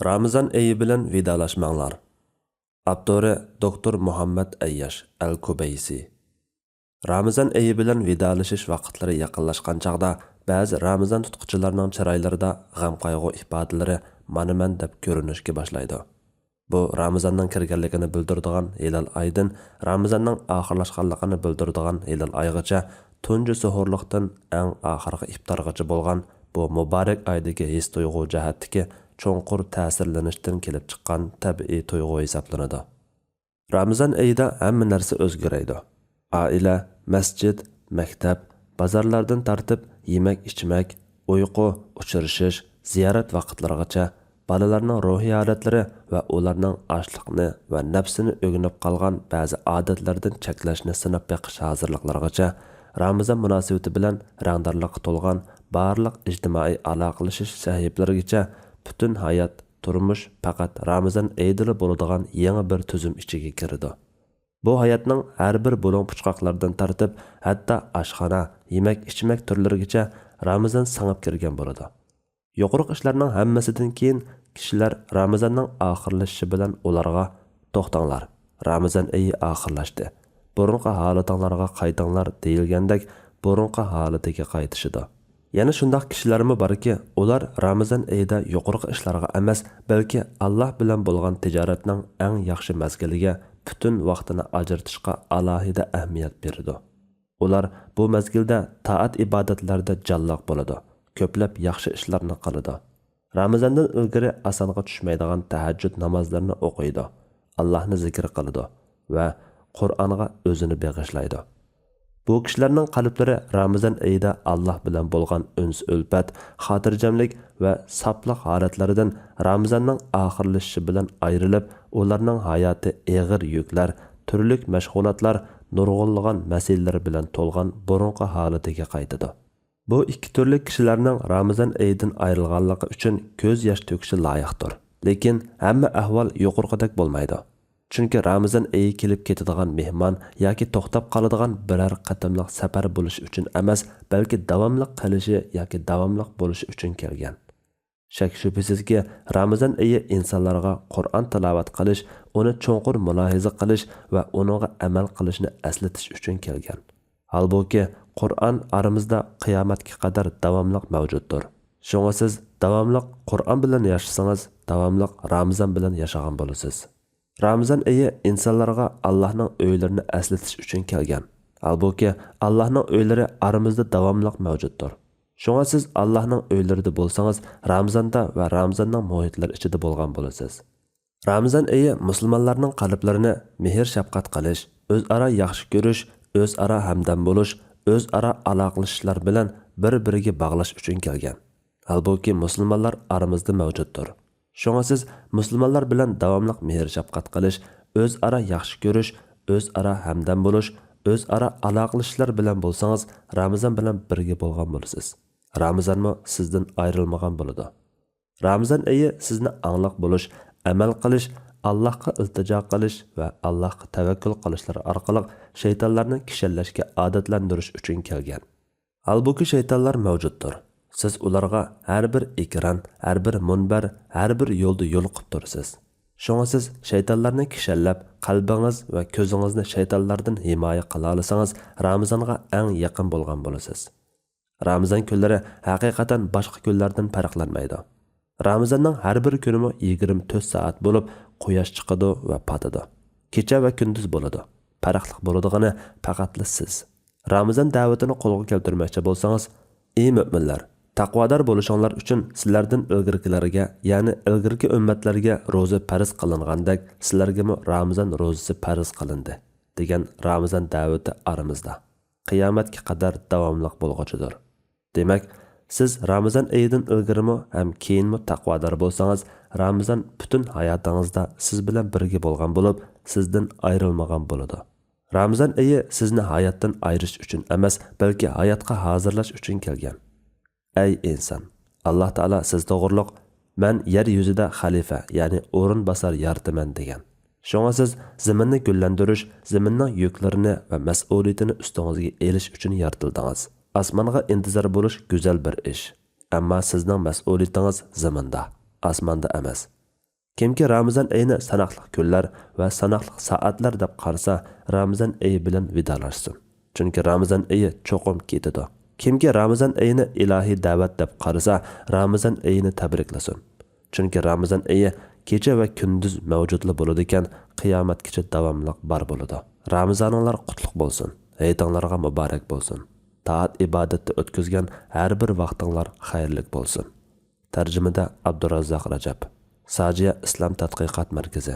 Ramazan ayi bilan vidolashmanglar. Avtori Doktor Muhammad Ayyash Al-Kubaysi. Ramazan ayi bilan vidolashish vaqtlari yaqinlashgan chaqda ba'zi Ramazan tutquchilarning chiroylarida g'am-qayg'u ifodalari mana-man deb ko'rinishga boshlaydi. Bu Ramazanning kirganligini bildiradigan hilal oydan Ramazanning oxirlashganligini bildiradigan hilal oygacha tunji suhurlikdan eng oxirgi iftorgacha bo'lgan bu muborak oydagi his tuyg'u jihatdagi cho'nqur ta'sirlanishdan kelib chiqqan tabiiy tuyg'u hisoblanadi. Ramazan oyida hamma narsa o'zgaradi. Oila, masjid, maktab, bozorlardan tartib yemak-ichmak, uyqu, uchrashish, ziyorat vaqtlarigacha bolalarning ruhiy holatlari va ularning ochliqni va nafsini o'rganib qolgan ba'zi odatlardan cheklashni sinab beqish hozirliqlargacha Ramazan munosabati bilan rangdorlikqa to'lgan barliq ijtimoiy aloqalashish sahiblarigacha butun hayot, turmush faqat Ramazan oyida bo'ladigan yangi bir tuzum ichiga kirdi. Bu hayotning har bir bo'ling puchqoqlardan tartib, hatto oshxona, yemak-ichmak turlarigacha Ramazan singib kirgan bo'ladi. Yuqoriq ishlarning hammasidan keyin kishilar Ramazanning oxirlashishi bilan ularga to'xtanglar. Ramazan oyi oxirlashdi. Burunqi holatinglarga qaytinglar deyilgandek burunqi holatiga qaytishidi. Yana shundoq kishilarmi borki, ular Ramazan oyida yuqoriq ishlarga emas, balki Alloh bilan bo'lgan tijoratning eng yaxshi mazgiliga butun vaqtini ajratishga alohida ahamiyat beradi. Ular bu mazgilda taat ibodatlarda jalloq bo'ladi. Ko'plab yaxshi ishlarni qiladi. Ramazandan ilgari asonga tushmaydigan tahajjud namozlarini o'qiydi. Allohni zikr qiladi va Qur'onga o'zini bag'ishlaydi. Bu kishilarning qalblari Ramazan oyida Alloh bilan bo'lgan uns-ulfat, xotirjamlik va safliq holatlaridan Ramazanning oxirlashishi bilan ayrilib, ularning hayoti og'ir yuklar, turli mashg'ulotlar, nurg'unlagan masalalar bilan to'lgan burunqi holatiga qaytadi. Bu ikki turli kishilarning Ramazan oyidan ayrilganligi uchun ko'z yosh to'kishi loyiqdir. Lekin hamma ahvol yuqorqidek bo'lmaydi. Chunki Ramazan oyi kelib ketadigan mehmon yoki to'xtab qoladigan biror qatimliq safar bo'lishi uchun emas, balki davomli qilishi yoki davomli bo'lishi uchun kelgan. Shak shubhisizki, Ramazan oyi insonlarga Qur'on tilovat qilish, uni cho'nqur mulohiza qilish va uniga amal qilishni eslatish uchun kelgan. Halbuki Qur'on aramizda qiyomatga qadar davomli mavjuddir. Shunga siz davomli Qur'on bilan yashasangiz, davomli Ramazan bilan yashagan bo'lasiz. Ramazan oyi insonlarga Allohning o'ylarini eslatish uchun kelgan. Halbuki Allohning o'ylari aramizda davomli mavjuddir. Shunga siz Allohning o'ylarida bo'lsangiz, Ramazanda va Ramazanning muhitlari ichida bo'lgan bo'lasiz. Ramazan oyi musulmonlarning qalblarini mehr-shafqat qilish, o'zaro yaxshi ko'rish, o'zaro hamdam bo'lish, o'zaro aloqalashishlar bilan bir-biriga bog'lash uchun kelgan. Halbuki musulmonlar aramizda mavjuddir. Shunga siz musulmonlar bilan davomli mehr-shafqat qilish, o'zaro yaxshi ko'rish, o'zaro hamdam bo'lish, o'zaro aloqalashishlar bilan bo'lsangiz, Ramazan bilan birga bo'lgan bo'lasiz. Ramazanmi sizdan ayrilmagan bo'ladi. Ramazan oyi sizni angliq bo'lish, amal qilish, Allohga iltijo qilish va Allohga tavakkul qilishlar orqali shaytonlarni kishallashga odatlantirish uchun kelgan. Halbuki shaytonlar mavjuddir. Siz ularga har bir ekran, har bir munbar, har bir yo'lda yo'liqib tursiz. Shunga siz shaytonlarni kishallab, qalbingiz va ko'zingizni shaytonlardan himoya qila olsangiz, Ramazonga eng yaqin bo'lgan bo'lasiz. Ramazon kunlari haqiqatan boshqa kunlardan farqlanmaydi. Ramazonning har bir kuni 24 soat bo'lib, quyosh chiqadi va patadi. Kecha va kunduz bo'ladi. Farqli bo'ladigani faqat siz. Ramazon da'vatini qo'lga keltirmoqchi bo'lsangiz, ey mu'minlar, taqvodor bo'lishinglar uchun sizlardan ilgirkilarga, ya'ni ilgirki ummatlarga ro'za farz qilingandek, sizlarga Ramazon ro'zasi farz qilindi degan Ramazon da'vati aramizda qiyomatga qadar davomli bo'lguchidir. Demak, siz Ramazon oyidan ilgirmi ham keyinmi taqvodor bo'lsangiz, Ramazon butun hayotingizda siz bilan birga bo'lgan bo'lib, sizdan ayrilmagan bo'ladi. Ramazon oyi sizni hayotdan ayirish uchun emas, balki hayotga hozirlash uchun kelgan. Ey inson, Alloh taolo siz to'g'riliq men yer yuzida xalifa, ya'ni o'rin bosar yaratiman degan. Shunga siz zaminni gullantirish, zaminning yuklarini va mas'uliyatini ustingizga elish uchun yaratildingiz. Osmonga intizor bo'lish go'zal bir ish. Ammo sizning mas'uliyatingiz zaminda, osmonda emas. Kimki Ramazan oyini sanoqli kunlar va sanoqli soatlar deb qarasa, Ramazan oyi bilan vidolashsin. Chunki Ramazan oyi cho'qim ketadi. Kimki Ramazan oyini ilohiy da'vat deb qarasa, Ramazan oyini tabriklasin. Chunki Ramazan oyi kecha va kunduz mavjudli bo'ladi ekan, qiyomatgacha davomli bor bo'ladi. Ramazonlar qutlug' bo'lsin. Hayitinglarga muborak bo'lsin. Taat ibodatda o'tkazgan har bir vaqtinglar xayrli bo'lsin. Tarjimada Abdurazzoq Rajab. Sajiya Islom tadqiqot markazi.